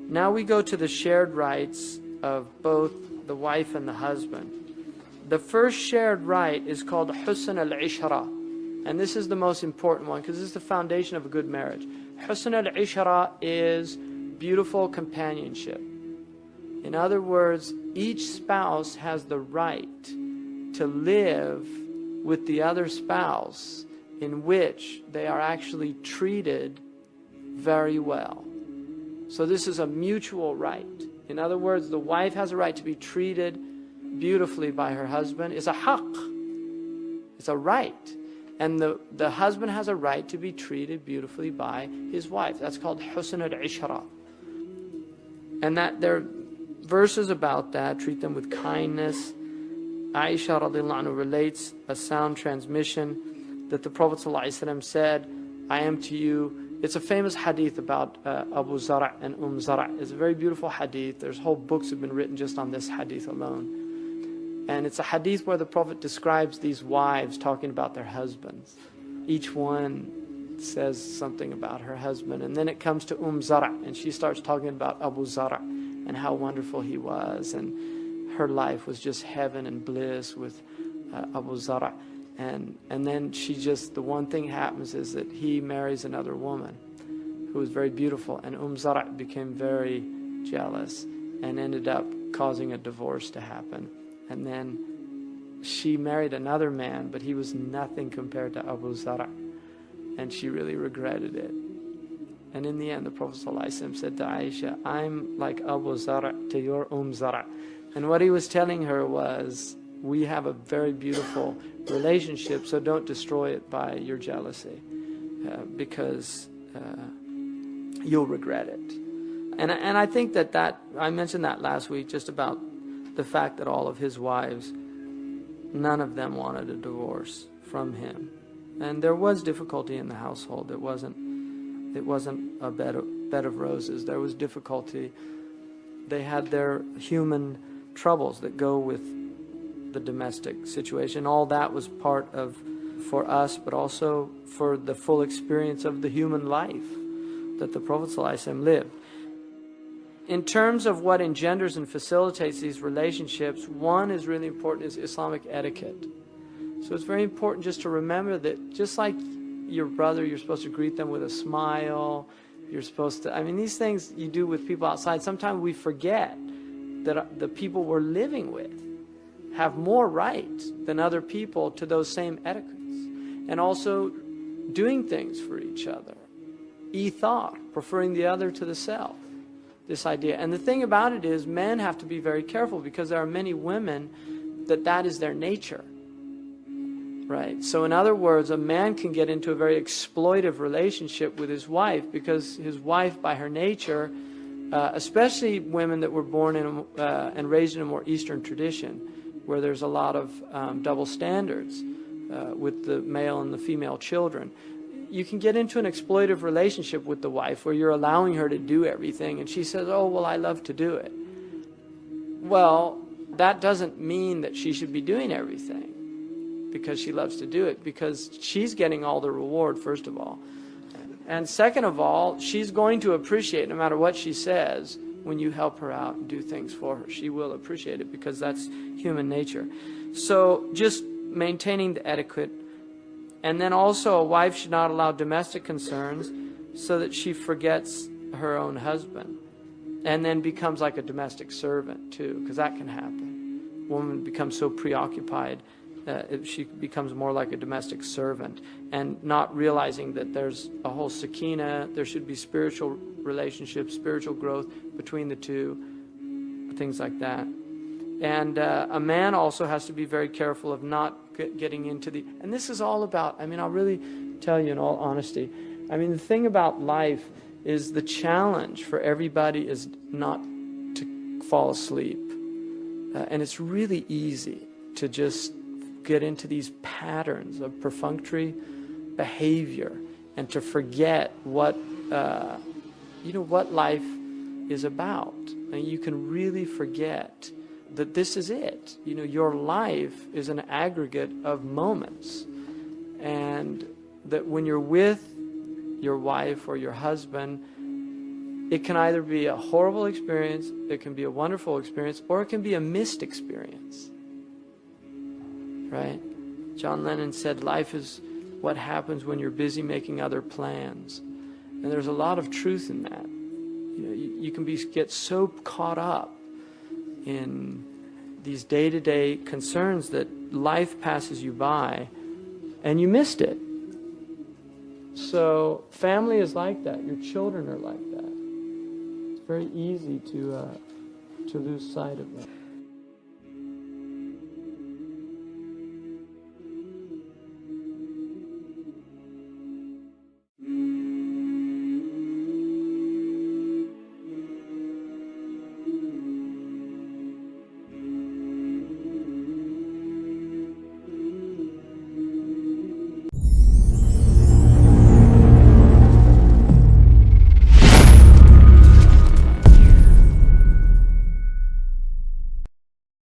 Now we go to the shared rights of both the wife and the husband. The first shared right is called husn al-ishra. And this is the most important one because this is the foundation of a good marriage. Husn al-ishra is beautiful companionship. In other words, each spouse has the right to live with the other spouse in which they are actually treated very well. So this is a mutual right. In other words, the wife has a right to be treated beautifully by her husband. It's a haqq. It's a right. And the husband has a right to be treated beautifully by his wife. That's called husn al-ishra. And that there are verses about that. Treat them with kindness. Aisha radiallahu anhu relates a sound transmission that the Prophet ﷺ said, I am to you. It's a famous hadith about Abu Zara' and Zara'. It's a very beautiful hadith. There's whole books have been written just on this hadith alone. And it's a hadith where the Prophet describes these wives talking about their husbands. Each one says something about her husband. And then it comes to Zara', and she starts talking about Abu Zara' and how wonderful he was. And her life was just heaven and bliss with Abu Zara'. And then the one thing happens is that he marries another woman who was very beautiful. And Zara' became very jealous and ended up causing a divorce to happen. And then she married another man, but he was nothing compared to Abu Zara'. And she really regretted it. And in the end, the Prophet ﷺ said to Aisha, I'm like Abu Zara' to your Zara'. And what he was telling her was, we have a very beautiful relationship, so don't destroy it by your jealousy, because you'll regret it. And I think that I mentioned that last week, just about the fact that all of his wives, none of them wanted a divorce from him. And there was difficulty in the household. It wasn't a bed of roses. There was difficulty. They had their human troubles that go with the domestic situation. All that was part of, for us, but also for the full experience of the human life that the Prophet ﷺ lived. In terms of what engenders and facilitates these relationships, one is really important, is Islamic etiquette. So it's very important just to remember that just like your brother, you're supposed to greet them with a smile. You're supposed to, these things you do with people outside, sometimes we forget that the people we're living with have more right than other people to those same etiquettes. And also doing things for each other. Ithar, preferring the other to the self. This idea. And the thing about it is, men have to be very careful because there are many women that is their nature. Right? So in other words, a man can get into a very exploitive relationship with his wife because his wife, by her nature, especially women that were born in and raised in a more Eastern tradition, where there's a lot of double standards with the male and the female children, you can get into an exploitive relationship with the wife where you're allowing her to do everything, and she says, oh, well, I love to do it. Well, that doesn't mean that she should be doing everything because she loves to do it, because she's getting all the reward, first of all. And second of all, she's going to appreciate, no matter what she says, when you help her out and do things for her. She will appreciate it because that's human nature. So just maintaining the etiquette. And then also, a wife should not allow domestic concerns so that she forgets her own husband and then becomes like a domestic servant too, because that can happen. Woman becomes so preoccupied she becomes more like a domestic servant and not realizing that there's a whole sakina, there should be spiritual relationships, spiritual growth between the two, things like that. And a man also has to be very careful of not getting into the... And this is all about... I'll really tell you in all honesty. The thing about life is the challenge for everybody is not to fall asleep. And it's really easy to just get into these patterns of perfunctory behavior and to forget what life is about. And you can really forget that this is it. Your life is an aggregate of moments. And that when you're with your wife or your husband, it can either be a horrible experience, it can be a wonderful experience, or it can be a missed experience. Right? John Lennon said, life is what happens when you're busy making other plans. And there's a lot of truth in that. You know, you can get so caught up in these day-to-day concerns that life passes you by and you missed it. So family is like that. Your children are like that. It's very easy to lose sight of that.